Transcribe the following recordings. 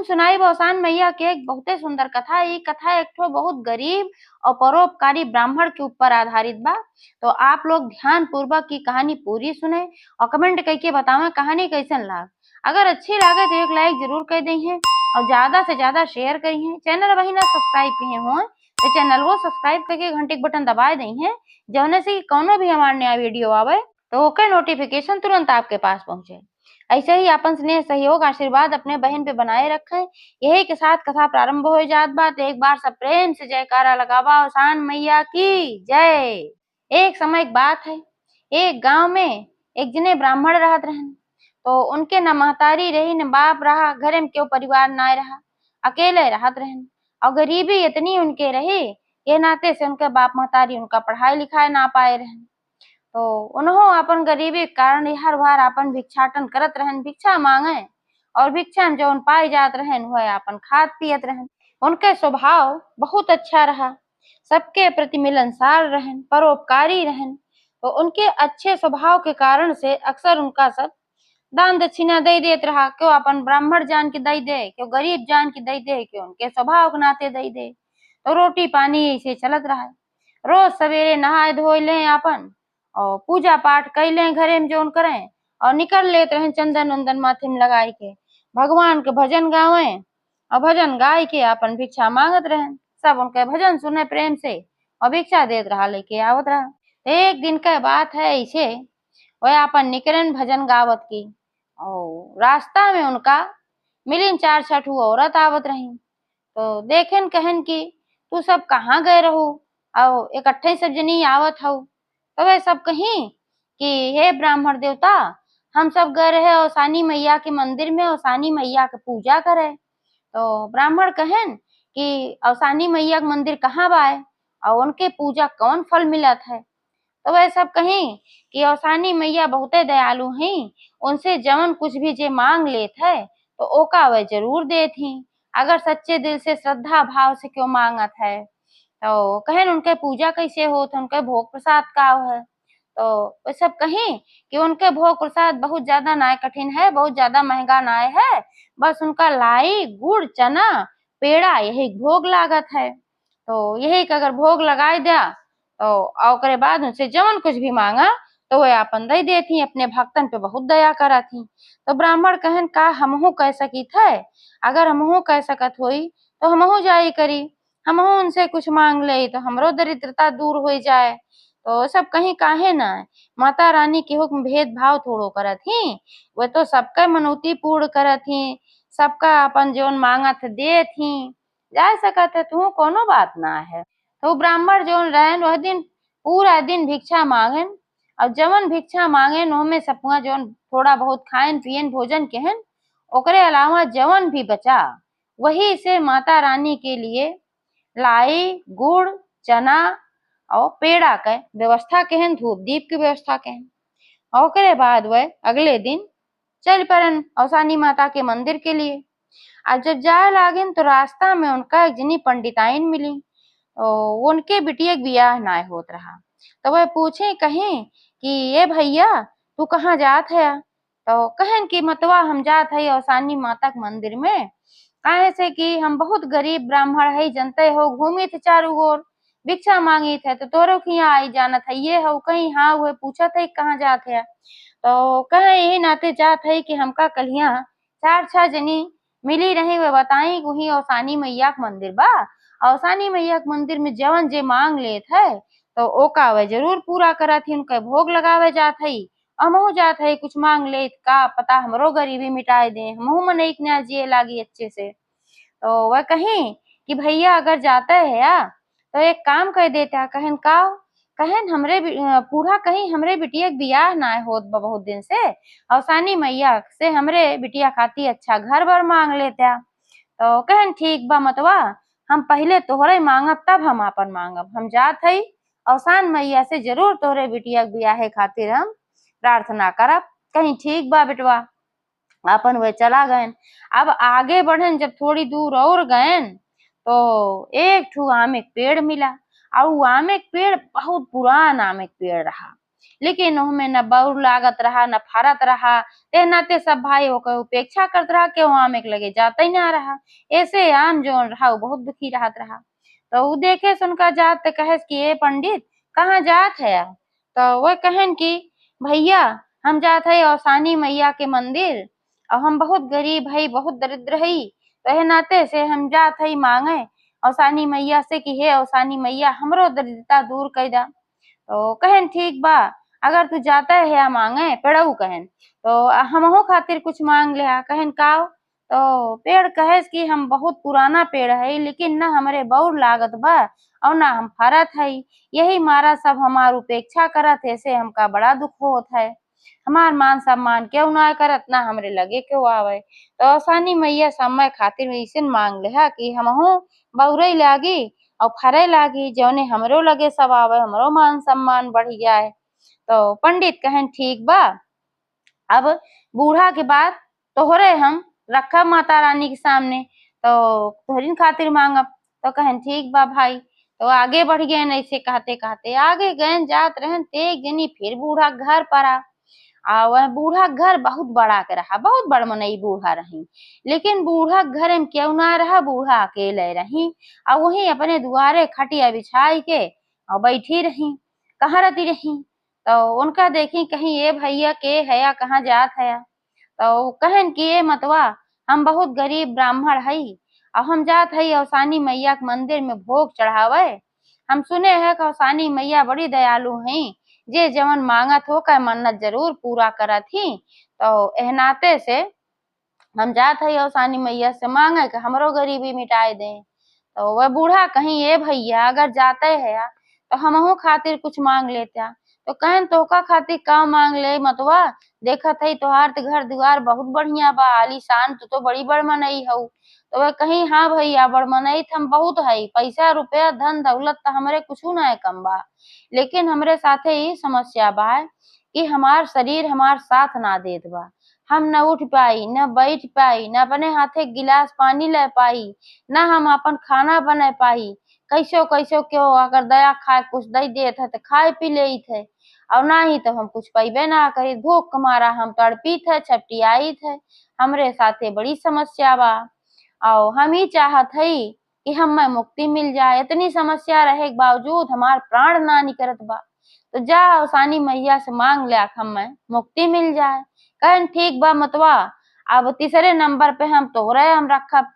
हम सुनाई बौसान मैया के एक बहुते सुंदर कथा। ये कथा एक ठो बहुत गरीब और परोपकारी ब्राह्मण के ऊपर आधारित बा। तो आप लोग ध्यान पूर्वक की कहानी पूरी सुने और कमेंट करके बतावें कहानी कैसन लाग। अगर अच्छी लागे तो एक लाइक जरूर कर दी है और ज्यादा से ज्यादा शेयर करी है। चैनल वही ना सब्सक्राइब किए हो तो चैनल वो सब्सक्राइब करके घंटी के बटन दबा दी है, जौने से कोनो भी हमारे नया वीडियो आवे तो ओके नोटिफिकेशन तुरंत आपके पास पहुंचे। ऐसे ही अपन स्नेह सहयोग आशीर्वाद अपने बहन पे बनाए रखें। यही के साथ कथा प्रारंभ हो जात बात। एक बार सब प्रेम से जयकारा लगावा औसान मैया की जय। एक समय एक बात है, एक गांव में एक जने ब्राह्मण रहत रहन। तो उनके न महतारी रही न बाप रहा, घरे में क्यों परिवार ना रहा, अकेले रहत रहन। और गरीबी इतनी उनके रही ये नाते से उनके बाप महतारी उनका पढ़ाई लिखाई ना पाए रहन। तो उन्हों अपन गरीबी के कारण हर बार अपन भिक्षाटन करत रहन, भिक्षा मांगे और भिक्षा में जो पाई जात रहन वह अपन खात पियत रहन। उनके स्वभाव बहुत अच्छा रहा, सबके प्रति मिलनसार रहन, परोपकारी रहन। तो उनके अच्छे स्वभाव के कारण से अक्सर उनका सब दान दक्षिणा दे देत रहा। क्यों अपन ब्राह्मण जान के दे दे, क्यों गरीब जान के दे दे, क्यों उनके स्वभाव के नाते दे दे। तो रोटी पानी ऐसे चलत रहा। रोज सवेरे नहाए धोए ले अपन और पूजा पाठ कैले घरे में जोन करें और निकल लेते रहे चंदन वंदन माथे में लगाए के, भगवान के भजन गावे और भजन गाय के अपन भिक्षा मांगत रहे। सब उनके भजन सुने प्रेम से और भिक्षा देत रहा, लेके आवत रहा। एक दिन का बात है, ऐसे वह अपन निकलन भजन गावत की और रास्ता में उनका मिलिन 4-6 औरत आवत रही। तो देखेन कहन की तू सब कहाँ गए रहो और इकट्ठे सब जनी आवत हो। तो वे सब कहीं कि हे ब्राह्मण देवता, हम सब गए रहे औसानी मैया के मंदिर में औसानी मैया के पूजा करे। तो ब्राह्मण कहन कि औसानी मैया के मंदिर कहाँ बाए और उनके पूजा कौन फल मिलत है। तो वह सब कहीं कि औसानी मैया बहुते दयालु हैं, उनसे जवन कुछ भी जे मांग लेत है तो ओका वह जरूर देत ही, अगर सच्चे दिल से श्रद्धा भाव से क्यों मांगत है। तो कहन उनके पूजा कैसे होत, उनके भोग प्रसाद का है। तो वो सब कहीं कि उनके भोग प्रसाद बहुत ज्यादा नाय कठिन है, बहुत ज्यादा महंगा नाय है, बस उनका लाई गुड़ चना पेड़ा यही भोग लागत है। तो यही का अगर भोग लगाई दिया तो ओकरे बाद उनसे जवन कुछ भी मांगा तो वह अपन दे देती, अपने भक्तन पे बहुत दया करा थी। तो ब्राह्मण कहन का हमहू कह सकी थे, अगर हमहू कह सकत होई तो हमहू जाई करी, हमहू उनसे कुछ मांग ले तो हमरो दरिद्रता दूर हो जाए। तो सब कहीं काहे ना माता रानी के हुक्म भेदभाव थोड़ो करत ही, वह तो सबका मनौती पूर्ण करत ही, सबका अपन जोन मांगत देत ही, जा सकत है तू कोनो बात ना है। तो ब्राह्मण जोन रहन वह दिन पूरा दिन भिक्षा मांगन और जवन भिक्षा मांगन ओमे सपुआ जोन थोड़ा बहुत खाएन पियन भोजन केहन, ओकरे अलावा जवन भी बचा वही से माता रानी के लिए लाई गुड़ चना और पेड़ा के व्यवस्था केहन, धूप दीप की व्यवस्था केहन। ओकरे बाद वह अगले दिन चल परन औसानी माता के मंदिर के लिए। आज जब जाए लागिन तो रास्ता में उनका एक जनी पंडिताइन मिली। उनके बिटिया के बियाह ना होत रहा। तो वह पूछे कहीं कि ये भैया तू कहाँ जात है। तो कहन कि मतवा हम जात है औसानी माता के मंदिर में, काहे से कि हम बहुत गरीब ब्राह्मण है, जनते हो घूमी थे चारों ओर भिक्षा मांगी थे तो तोरो की यहाँ आई जानत है ये हो कहीं। हाँ वह पूछा था कहाँ जात है। तो कहे यही नाते जात है कि हमका कलिया 4-6 जनी मिली रही, वे बताई वही औसानी मैया के मंदिर बा, औसानी मैया के मंदिर में जवन जे मांग लेत है तो ओका वह जरूर पूरा करत ही, उनके भोग लगावे जात है। हमहू जात है कुछ मांग लेत का पता हमरो गरीबी मिटाए दे, हमहू मन एक नया जिए लागी अच्छे से। तो वह कहीं कि भैया अगर जाता है या तो एक काम कर देता। कहन का कहन हमरे पूरा कहीं हमरे बिटिया के बियाह ना होत बहुत दिन से, औसानी मैया से हमरे बिटिया खाती अच्छा घर भर मांग लेता। तो कहन ठीक बा मतवा, हम पहले तोहरे मांगब तब हम अपन मांगब, हम जात हई औसान मैया से जरूर तोहरे बिटिया के बियाहे खातिर हम प्रार्थना करब। कहीं ठीक बा बेटवा, अपन वे चला गए। अब आगे बढ़न जब थोड़ी दूर और गए तो एक ठू आम एक पेड़ मिला और वो आम एक पेड़ बहुत पुरान आम एक पेड़ रहा, लेकिन ओहमे न बौर लागत रहा न फरत रहा। ते नाते सब भाई ओकर उपेक्षा करत रहा कि आम एक लगे जाता ही ना रहा। ऐसे आम जो रहा वो बहुत दुखी रहत रहा। तो ऊ देखे सुनका जात त कहे कि ए पंडित कहाँ जात है? तो वह कहन कि भैया हम जात है औसानी मैया के मंदिर और हम बहुत गरीब हई बहुत दरिद्र हई। तो नाते से हम जात हई मांगे औसानी मैया से कि हे औसानी मैया हमरो दरिद्रता दूर कर दा। तो कहन ठीक बा अगर तू जाता है मांगे पेड़ऊ कहन तो हमहू खातिर कुछ मांग ले। कहन का? तो पेड़ कहे कि हम बहुत पुराना पेड़ है लेकिन न हमरे बौर लागत बा और ना हम फरत हई। यही मारा सब हमार उपेक्षा करत है से हमका बड़ा दुख होत है। हमार मान सम्मान क्यों ना करत ना हमरे लगे क्यों आवे। तो औसानी मैया समय खातिर ऐसन मांग ले कि हमहू बौरई लागी और फरे लागी जौने हमरो लगे सब आवे हमरो मान सम्मान बढ़ जाए। तो पंडित कहन ठीक बा अब बूढ़ा के बाद तोहरे हम रखब माता रानी के सामने तो तोहरीन खातिर मांगब। तो कहन ठीक बा भाई। तो आगे बढ़ गए ऐसे कहते कहते आगे गए जात रहन ते एक जनी फिर बूढ़ा घर पर आ वह बूढ़ा घर बहुत बड़ा के रहा बहुत बड़ मनई बूढ़ा रही। लेकिन बूढ़ा घर में क्यों ना रहा बूढ़ा अकेले रही और वही अपने दुआरे खटिया बिछाई के और बैठी रही कहाँ रहती रही। तो उनका देखी कहीं ये भैया के है या कहाँ जात है। तो कहन कि ये मतवा हम बहुत गरीब ब्राह्मण हई और हम जात हई औसानी मैया के मंदिर में भोग चढ़ावे। हम सुने हैं कि औसानी मैया बड़ी दयालु हैं जे जवन मांगत हो का मन्नत जरूर पूरा करत ही। तो एह नाते से हम जात हई औसानी मैया से मांगे कि हमरो गरीबी मिटाए दे। तो वह बूढ़ा कहीं ये भैया अगर जाते है तो हमहू खातिर कुछ मांग लेता। तो कहन तोहका खातिर का मांग ले मतवा देखत हई तोहार तो घर दुआर बहुत बढ़िया बा आलीशान तू तो बड़ी बड़ मनई हऊ। तो वह कहीं हाँ भैया बड़ मनई हम बहुत हई पैसा रुपया धन दौलत तो हमरे कुछ ना कम बा लेकिन हमरे साथे ही समस्या बा कि हमार शरीर हमार साथ ना देत बा। हम न उठ पाई न बैठ पाई न अपने हाथे गिलास पानी ले पाई न हम अपन खाना बना पाई। कैसो कैसो क्यों अगर दया खाए कुछ दे देत है तो खाए पी लेत है और ना ही तो हम कुछ पैबे ना करी भूख के मारा हम तड़पीत है छपटियाईत है। हमरे साथे बड़ी समस्या बा और हम ही चाहत हई कि हमें मुक्ति मिल जाए। इतनी समस्या रहे के बावजूद हमार प्राण ना निकलत बा। तो जा औसानी मैया से मांग ले हमें मुक्ति मिल जाए। कहन ठीक बा मतवा अब तीसरे नंबर पे हम तोहरे हम रखब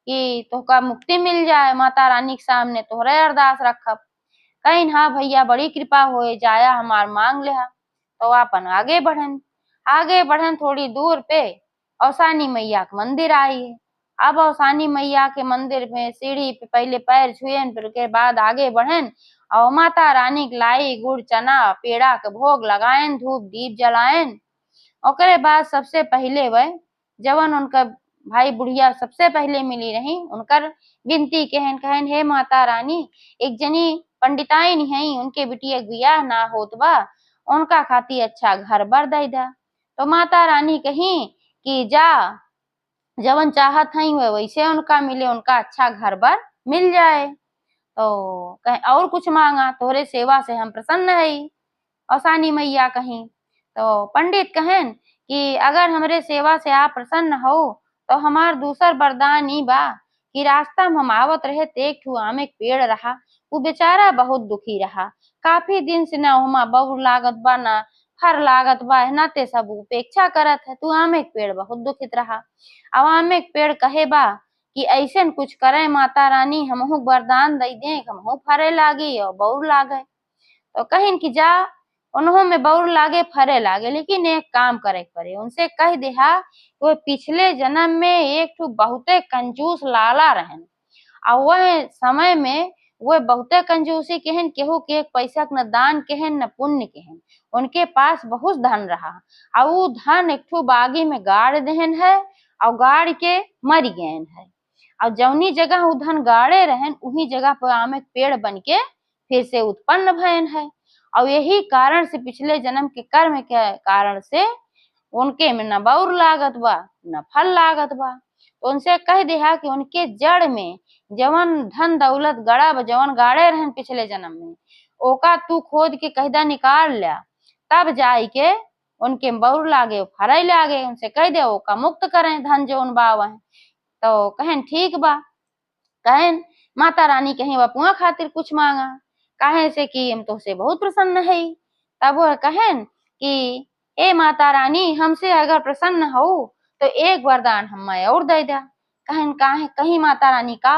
कि तोहका मुक्ति मिल जाए माता रानी के सामने तोहरे अरदास रखब। कहीं हाँ भैया बड़ी कृपा होए जाया हमार मांग ले। तो अपन आगे बढ़न थोड़ी दूर पे औसानी मैया के मंदिर आई है। अब औसानी मैया के मंदिर में सीढ़ी पे पहले पैर छुएन फिर के बाद आगे बढ़न और माता रानी के लाई गुड़ चना पेड़ा के भोग लगाएन धूप दीप जलाएन। ओकरे बाद सबसे पहले वह जवन उनका भाई बुढ़िया सबसे पहले मिली रही उनकर विनती कहन कहन हे माता रानी एक जनी पंडिताइन है उनके बिटिया बियाह ना होत बा उनका खातिर अच्छा घर बर दे दा। तो माता रानी कही कि जा जवन चाहत हई वह वैसे उनका मिले उनका अच्छा घर बर मिल जाए। तो कहे और कुछ मांगा तोहरे सेवा से हम प्रसन्न हई औसानी मैया कहीं। तो पंडित कहन कि अगर हमरे सेवा से आप प्रसन्न हो तो हमार दूसर वरदान ई बा कि रास्ता में हम आवत रहे ते एक ठू आम एक पेड़ रहा वो बेचारा बहुत दुखी रहा काफी दिन से ना हुमा बबूर लागत बा ना फर लागत बा नाते सब उपेक्षा करत है तू आम एक पेड़ बहुत दुखित रहा। अब आम एक पेड़ कहे बा कि ऐसन कुछ करे माता रानी हमहू वरदान दे दे हमहू फरे लागी और बौर लागे। तो कहिन कि जा उन्हों में बौर लागे फरे लागे लेकिन एक काम करे पड़े उनसे कह देहा वो पिछले जन्म में एक ठू बहुते कंजूस लाला रहन और वह समय में वह बहुते कंजूसी केहन केहू के पैसा न दान केहन न पुण्य केहन उनके पास बहुत धन रहा और वो धन एक ठू बागी में गाड़ देहन है और गाड़ के मर गए है और जौनी जगह वो धन गाड़े रहन उही जगह पर आम एक पेड़ बन के फिर से उत्पन्न भयन है। और यही कारण से पिछले जन्म के कर्म के कारण से उनके में न बौर लागत बा न फल लागत बा। तो उनसे कह दिया कि उनके जड़ में जवन धन दौलत गड़ा जवन गाड़े रहन पिछले जन्म में ओका तू खोद के कहदा निकाल लिया तब जाई के उनके बौर लागे फरई लागे, उनसे कह दे ओका मुक्त करें धन जोन बाव है। तो कहन ठीक बा। कहन माता रानी कहीं बपुआ खातिर कुछ मांगा, काहे से कि हम तो से बहुत प्रसन्न है। तब वह कहन कि ए माता रानी, हमसे अगर प्रसन्न हो तो एक वरदान हमें और दे दिया। कहन काहे कहीं माता रानी का?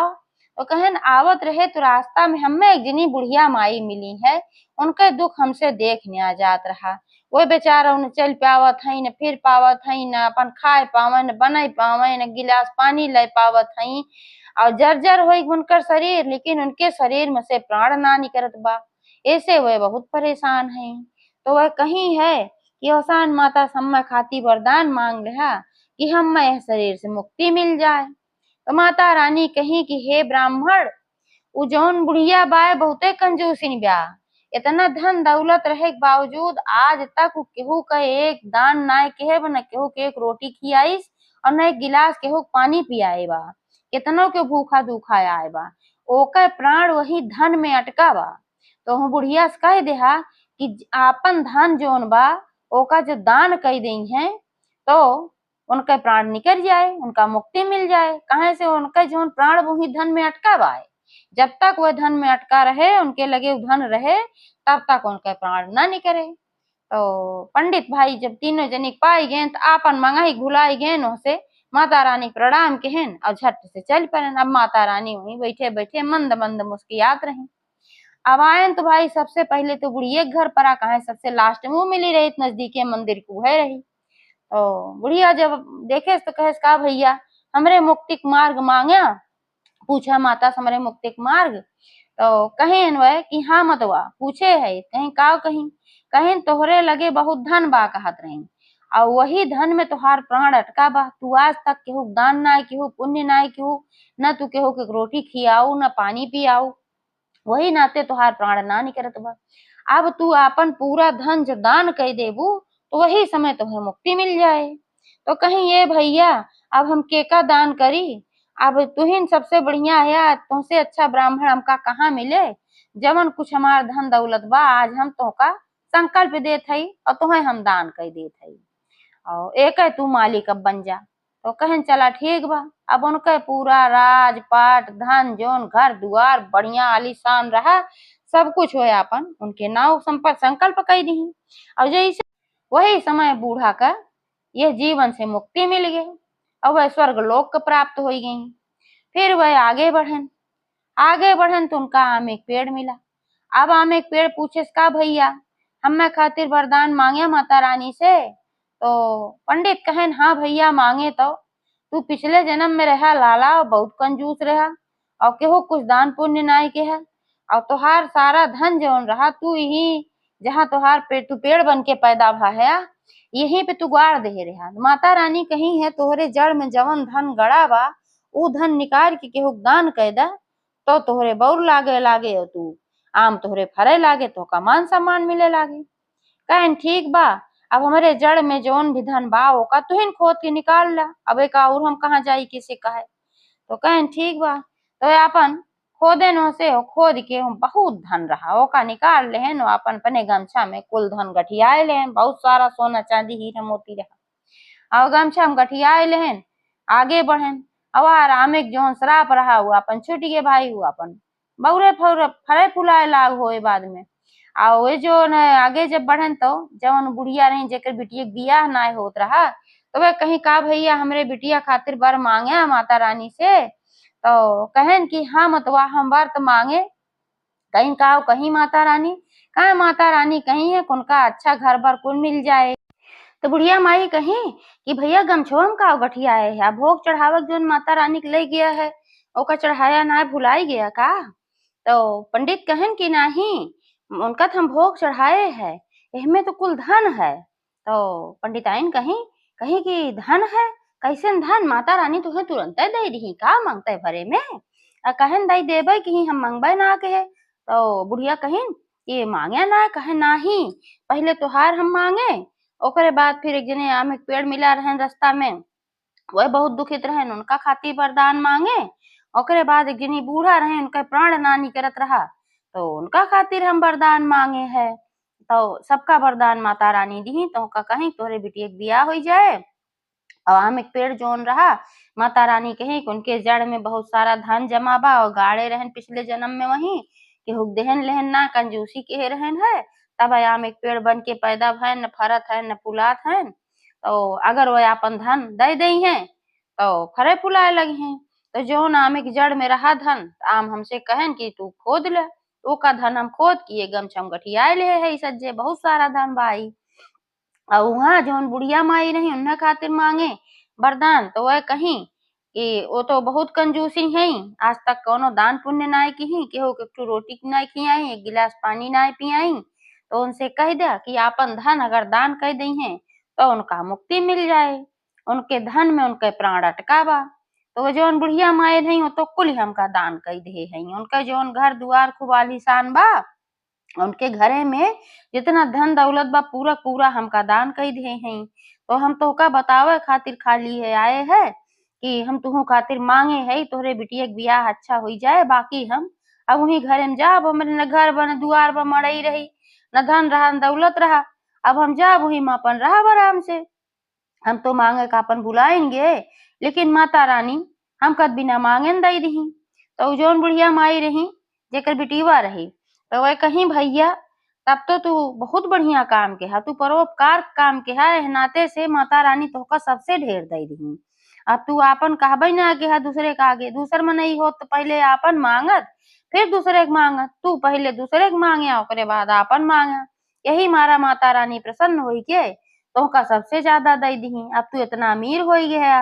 तो कहन आवत रहे तो रास्ता में हमें एक जनी बुढ़िया माई मिली है, उनके दुख हमसे देखने आ जात रहा। वो बेचारा न चल पावत है, न फिर पावत है, न अपन खाए पावे, न बनाई पावे, न गिलास पानी ले पावत है, और जर्जर हो उनकर शरीर, लेकिन उनके शरीर में से प्राण ना निकलत बा। ऐसे वह बहुत परेशान है। तो वह कहीं है कि अवसान माता सम्मा खाती वरदान मांग रहा कि हमें शरीर से मुक्ति मिल जाए। तो माता रानी कही कि हे ब्राह्मण, उ जौन बुढ़िया बाय बहुते कंजूसिन ब्या, इतना धन दौलत रहे के बावजूद आज तक केहू का एक दान ना केहे न केहू के एक रोटी खियाइस, और न एक गिलास केहू पानी पियाए बा। कितनों के भूखा दुखा आए बा, ओकर प्राण वही धन में अटका बा। तो हम बुढ़िया से कह देहा कि आपन धन जोन बा ओका जो दान कह दई है, तो उनका प्राण निकल जाए, उनका मुक्ति मिल जाए। कहे से उनका जो प्राण वही धन में अटका बा, जब तक वह धन में अटका रहे, उनके लगे धन रहे, तब तक उनका प्राण न निकले। तो पंडित भाई जब तीनों जनिक पाई गए तो आपन मंगाई भुलाई गए से माता रानी प्रणाम कहन और झट से चल पड़े। अब माता रानी वहीं बैठे बैठे मंद मंद मुस्कियात रही। अब आयन तो भाई सबसे पहले तो बुढ़िया घर पर आ, कहे सबसे लास्ट में वो मिली रही, नजदीके मंदिर को है रही। तो बुढ़िया जब देखे तो कहे का भैया हमरे मुक्ति मार्ग मांगा, पूछा माता से हमरे मुक्ति मार्ग। तो कहें वह कि हाँ मतवा पूछे है, कहीं का कहीं कहें तोहरे लगे बहुत धन बा कहत रही, और वही धन में तुहार प्राण अटका बा। तू आज तक केहू दान ना केहू पुण्य ना केहू, न तू केहू के रोटी खियाऊ न पानी पियाऊ, वही नाते तुहार प्राण ना निकलत बा। अब तू अपन पूरा धन जब दान कह देबू तो वही समय तुम्हें मुक्ति मिल जाए। तो कहीं ये भैया अब हम केका दान करी, अब तुहिन सबसे बढ़िया है, तुमसे अच्छा ब्राह्मण हमका कहाँ मिले। जवन कुछ हमार धन दौलत बा आज हम तोहका संकल्प देत हई और तुम्हें हम दान कह देत हई, और एक है तू मालिक अब बन जा। तो कहन चला ठीक बा। अब उनके पूरा राजपाट धन जोन घर दुआर बढ़िया आलीशान रहा, सब कुछ हो अपन उनके नाव संपर्क संकल्प कई दी। और जैसे वही समय बूढ़ा का यह जीवन से मुक्ति मिल गई और वह स्वर्ग लोक प्राप्त हो गई। फिर वह आगे बढ़न तो उनका आम एक पेड़ मिला। अब आम एक पेड़ पूछे का भैया हमें खातिर वरदान मांगे माता रानी से। तो पंडित कहन हाँ भैया मांगे। तो तू पिछले जन्म में रहा लाला और बहुत कंजूस रहा, और केहू कुछ दान पुण्य नाई के है, और तुहार सारा धन जौन रहा तू यही जहाँ तुहार तू पेड़ बन के पैदा भा है यहीं पे तू गाड़ दे रहा। माता रानी कही है तोहरे जड़ में जवन धन गड़ा बा ऊ धन निकाल के केहू दान कह दा, तो तोहरे बौर लागे लागे और तू आम तोहरे फरे लागे, तो का मान सम्मान मिले लागे। कहन ठीक बा, अब हमारे जड़ में जौन भी धन बा ओका तुहिन खोद के निकाल ला, अब एक और हम कहाँ जाई किसे कहे। तो कहन ठीक बा। तो अपन खोदे न से खोद के हम बहुत धन रहा ओका निकाल लेहन, अपन अपने गमछा में कुल धन गठियाए लेहन, बहुत सारा सोना चांदी हीरा मोती रहा, और गमछा में गठियाए लेहन आगे बढ़न। अब आराम एक जौन श्राप रहा हुआ अपन छुट गए भाई, हुआ अपन बौरे फरे फुलाए लाग हो बाद में। आ वे जो न आगे जब बढ़न तो जवन बुढ़िया रही जेकर बिटिया बियाह ना होत रहा, तो वे कहीं का भैया हमरे बिटिया खातिर बर मांगे माता रानी से। तो कहन कि हाँ मतवा हम बर तो मांगे। कहीं का कहीं माता रानी कहा माता रानी कहीं है उनका अच्छा घर बर कुल मिल जाए। तो बुढ़िया माई कही कि भैया गमछोम का गठिया है, भोग चढ़ावक जो माता रानी के ले गया है ओका चढ़ाया ना भुलाई गया का। तो पंडित कहन कि नहीं उनका तो हम भोग चढ़ाए है, इसमें तो कुल धन है। तो पंडिताइन कही कही कि धन है, कैसे धन माता रानी तुम्हें तुरंत दे दी का मांगते भरे में। कहन दई देबे कि हम मंगबे ना के। तो बुढ़िया कहिन ये मांगे ना, कहे नाही पहले तोहार हम मांगे, ओकरे बाद फिर एक जने आम एक पेड़ मिला रहे रास्ता में, वह बहुत दुखित रहे उनका खातिर वरदान मांगे। ओकरे बाद एक जनी बूढ़ा रहे उनका प्राण ना निकलत रहा, तो उनका खातिर हम वरदान मांगे है। तो सबका वरदान माता रानी दी तो का कहीं तोहरे बिटिया के बियाह हो जाए। और आम एक पेड़ जोन रहा, माता रानी कही कि उनके जड़ में बहुत सारा धन जमा बा और गाड़े रहन पिछले जन्म में वहीं कि हुक देहन लेहन ना कंजूसी के रहन है। तब आम एक पेड़ बन के पैदा भयन, न फरत है न फुलात है। तो अगर वो अपन धन दे दई हैं तो फरे फुलाए लगी हैं। तो जो आम एक जड़ में रहा धन, आम हमसे कहन कि तू खोद ले। तो का धन हम खोद किए गमछम गठियाए ले है सज्जे बहुत सारा धन भाई। और वहाँ जौन बुढ़िया माई रही उन्हें खातिर मांगे वरदान तो वह कहीं कि वो तो बहुत कंजूसी है, आज तक कोनो दान पुण्य नाय की केहू के एकठो रोटी नाय खियाई, एक गिलास पानी नाय पियाई। तो उनसे कह दिया कि आपन धन अगर दान कर दी हैं तो उनका मुक्ति मिल जाए, उनके धन में उनके प्राण अटका बा। तो वो जौन बुढ़िया माए रही वो तो कुल ही हमका दान कर दे है, उनका जौन घर दुआर खूब आलीशान बा, उनके घरे में जितना धन दौलत बा पूरा पूरा हमका दान कर दिए हैं। तो हम तोहका बतावे खातिर खाली है आए है कि हम तुहू खातिर मांगे है तोहरे बिटिया के बियाह अच्छा हो जाए, बाकी हम अब वही घरे में जाब, हमरे न घर बा न दुआर बा मड़ई रही, न धन रहा न दौलत रहा। अब हम जाब वही में अपन रहब आराम से। हम तो मांगे का अपन बुलाएंगे लेकिन माता रानी हमका बिना मांगे न दई दही। तो जौन बुढ़िया माई रही जेकर बिटिवा रही तो वह कहीं भैया तब तो तू बहुत बढ़िया काम के हा, तू परोपकार काम के हा, एह नाते से माता रानी तोहका सबसे ढेर दई दही। अब तू आपन कहबई ना आगे हा दूसरे का आगे, दूसर में नहीं हो तो पहले आपन मांगत फिर दूसरे के मांगत, तू पहले दूसरे के मांगे ओकरे बाद आपन मांगा। यही मारा माता रानी प्रसन्न हुई के तोहका सबसे ज्यादा दई दही। अब तू इतना अमीर हो गया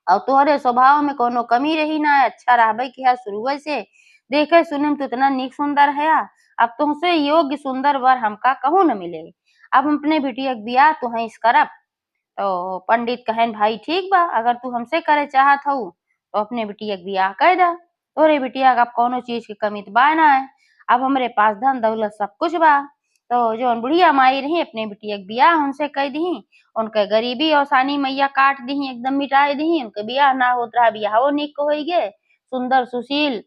और तोहरे स्वभाव में कोनो कमी रही ना, अच्छा रहबे किया शुरुए से, देखे सुने में तू इतना नीक सुंदर है। अब तुमसे योग्य सुंदर वर हमका कहूँ न मिले। अब हम अपने बिटिया के बियाह तुहैं करब। तो पंडित कहेन भाई ठीक बा, अगर तू हमसे करे चाहत हऊ तो अपने बिटिया के बियाह कर दा, तोहरे बिटिया का अब कोनो चीज की कमी तो बा ना है। अब हमरे पास धन दौलत सब कुछ बा। तो जौन बुढ़िया माई रही अपने बिटिया के बियाह उनसे कह दी, उनके गरीबी औसानी मैया काट दी एकदम मिटाई दी, उनके बियाह ना होत रहा बियाहो निक हो गए, सुंदर सुशील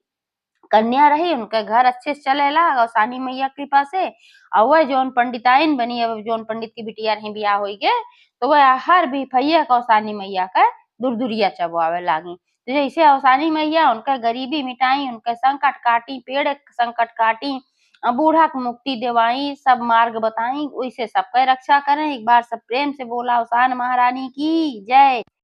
कन्या रही, उनके घर अच्छे से चलेला औसानी मैया कृपा से। और वह जौन पंडिताइन बनी, अब जौन पंडित की बिटिया रही बियाह हो गए तो वह हर भी भैया औसानी मैया का दुरदुरिया चबवावे लागी। तो जैसे औसानी मैया उनका गरीबी मिटाई, उनका संकट काटी, पेड़ के संकट काटी, बूढ़ा को मुक्ति दिवाई, सब मार्ग बताई, वैसे सबका रक्षा करें। एक बार सब प्रेम से बोला औसान महारानी की जय।